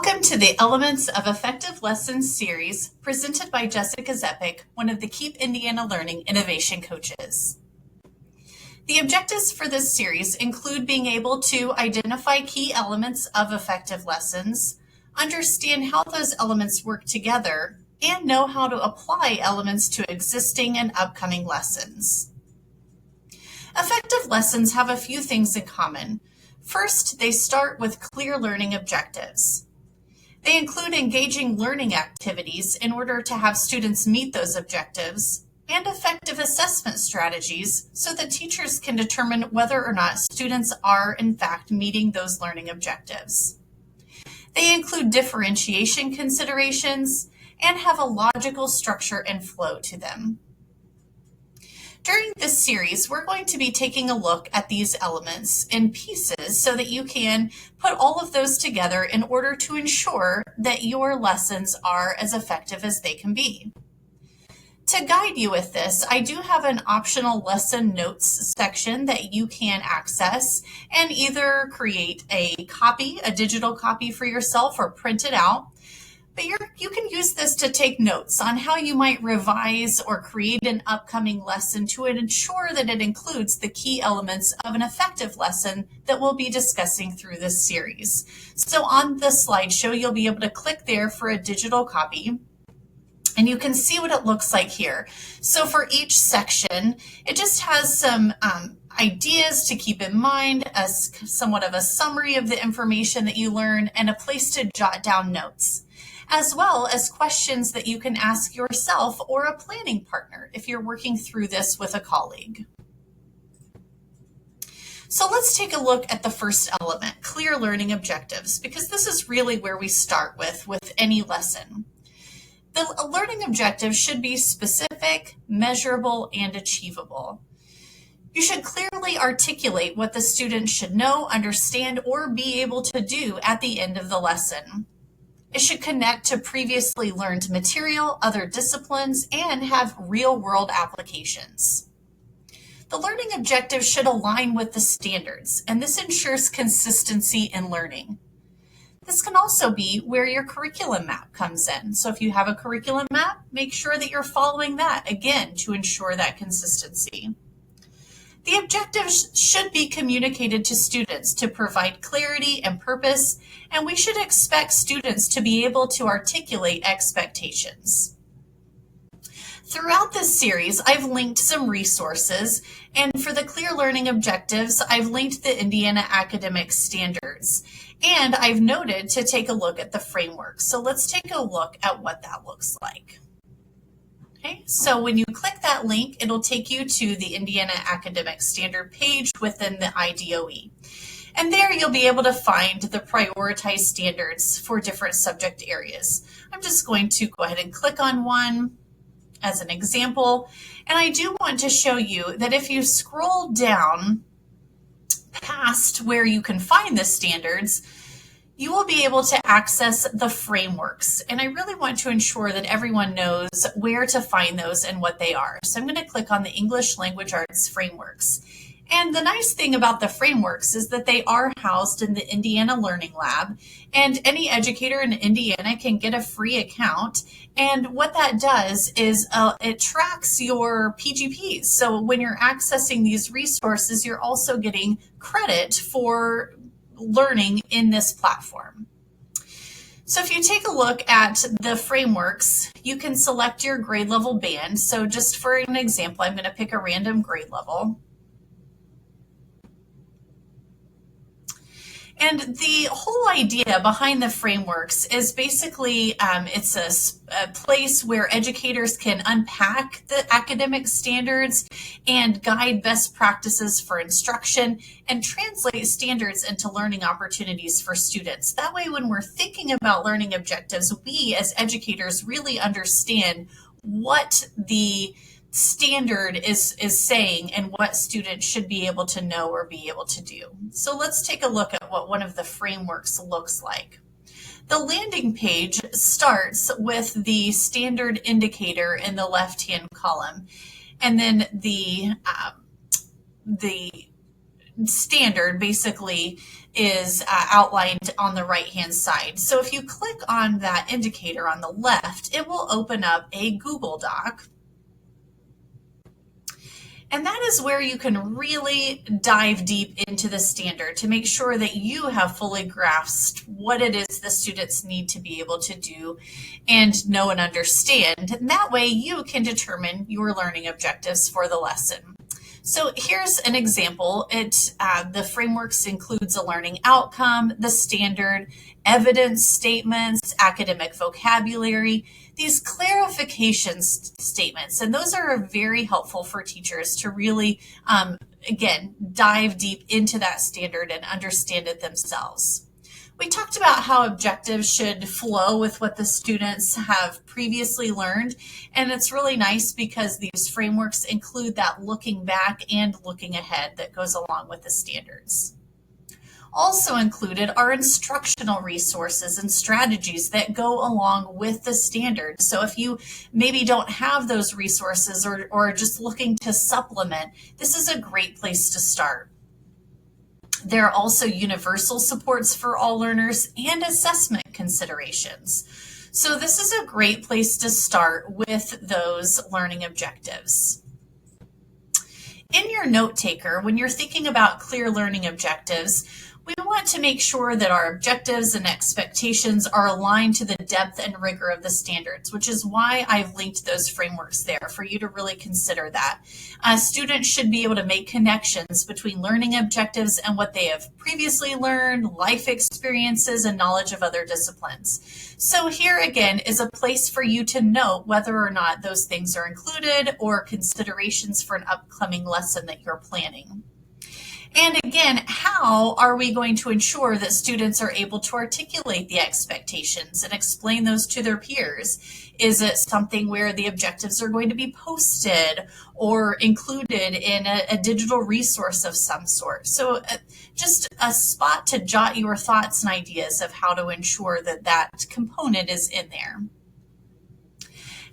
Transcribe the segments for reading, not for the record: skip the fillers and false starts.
Welcome to the Elements of Effective Lessons series presented by Jessica Zepik, one of the Keep Indiana Learning Innovation Coaches. The objectives for this series include being able to identify key elements of effective lessons, understand how those elements work together, and know how to apply elements to existing and upcoming lessons. Effective lessons have a few things in common. First, they start with clear learning objectives. They include engaging learning activities in order to have students meet those objectives, and effective assessment strategies so that teachers can determine whether or not students are in fact meeting those learning objectives. They include differentiation considerations and have a logical structure and flow to them. During this series, we're going to be taking a look at these elements in pieces so that you can put all of those together in order to ensure that your lessons are as effective as they can be. To guide you with this, I do have an optional lesson notes section that you can access and either create a digital copy for yourself, or print it out. But you can use this to take notes on how you might revise or create an upcoming lesson to ensure that it includes the key elements of an effective lesson that we'll be discussing through this series. So on the slideshow, you'll be able to click there for a digital copy, and you can see what it looks like here. So for each section, it just has some ideas to keep in mind, as somewhat of a summary of the information that you learn, and a place to jot down notes, as well as questions that you can ask yourself or a planning partner if you're working through this with a colleague. So let's take a look at the first element, clear learning objectives, because this is really where we start with any lesson. The learning objectives should be specific, measurable, and achievable. You should clearly articulate what the student should know, understand, or be able to do at the end of the lesson. It should connect to previously learned material, other disciplines, and have real-world applications. The learning objectives should align with the standards, and this ensures consistency in learning. This can also be where your curriculum map comes in. So if you have a curriculum map, make sure that you're following that, again, to ensure that consistency. The objectives should be communicated to students to provide clarity and purpose, and we should expect students to be able to articulate expectations. Throughout this series, I've linked some resources, and for the clear learning objectives, I've linked the Indiana Academic Standards, and I've noted to take a look at the framework. So let's take a look at what that looks like. Okay, so when you click that link, it'll take you to the Indiana Academic Standard page within the IDOE. And there you'll be able to find the prioritized standards for different subject areas. I'm just going to go ahead and click on one as an example. And I do want to show you that if you scroll down past where you can find the standards, you will be able to access the frameworks. And I really want to ensure that everyone knows where to find those and what they are. So I'm going to click on the English Language Arts frameworks. And the nice thing about the frameworks is that they are housed in the Indiana Learning Lab, and any educator in Indiana can get a free account. And what that does is it tracks your PGPs. So when you're accessing these resources, you're also getting credit for learning in this platform. So if you take a look at the frameworks, you can select your grade level band. So just for an example, I'm going to pick a random grade level. And the whole idea behind the frameworks is basically it's a place where educators can unpack the academic standards and guide best practices for instruction and translate standards into learning opportunities for students. That way, when we're thinking about learning objectives, we as educators really understand what the standard is saying and what students should be able to know or be able to do. So let's take a look at what one of the frameworks looks like. The landing page starts with the standard indicator in the left-hand column, and then the standard basically is outlined on the right-hand side. So if you click on that indicator on the left, it will open up a Google Doc. And that is where you can really dive deep into the standard to make sure that you have fully grasped what it is the students need to be able to do and know and understand. And that way you can determine your learning objectives for the lesson. So here's an example. The frameworks includes a learning outcome, the standard, evidence statements, academic vocabulary, these clarification statements. And those are very helpful for teachers to really, again, dive deep into that standard and understand it themselves. We talked about how objectives should flow with what the students have previously learned, and it's really nice because these frameworks include that looking back and looking ahead that goes along with the standards. Also included are instructional resources and strategies that go along with the standard. So if you maybe don't have those resources or just looking to supplement, this is a great place to start. There are also universal supports for all learners and assessment considerations. So this is a great place to start with those learning objectives. In your note taker, when you're thinking about clear learning objectives, we want to make sure that our objectives and expectations are aligned to the depth and rigor of the standards, which is why I've linked those frameworks there for you to really consider that. Students should be able to make connections between learning objectives and what they have previously learned, life experiences, and knowledge of other disciplines. So here again is a place for you to note whether or not those things are included or considerations for an upcoming lesson that you're planning. And again, how are we going to ensure that students are able to articulate the expectations and explain those to their peers? Is it something where the objectives are going to be posted or included in a digital resource of some sort? So just a spot to jot your thoughts and ideas of how to ensure that that component is in there.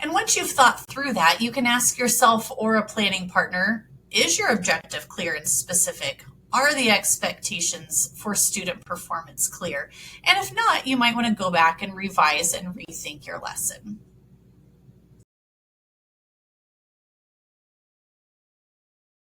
And once you've thought through that, you can ask yourself or a planning partner, is your objective clear and specific? Are the expectations for student performance clear? And if not, you might want to go back and revise and rethink your lesson.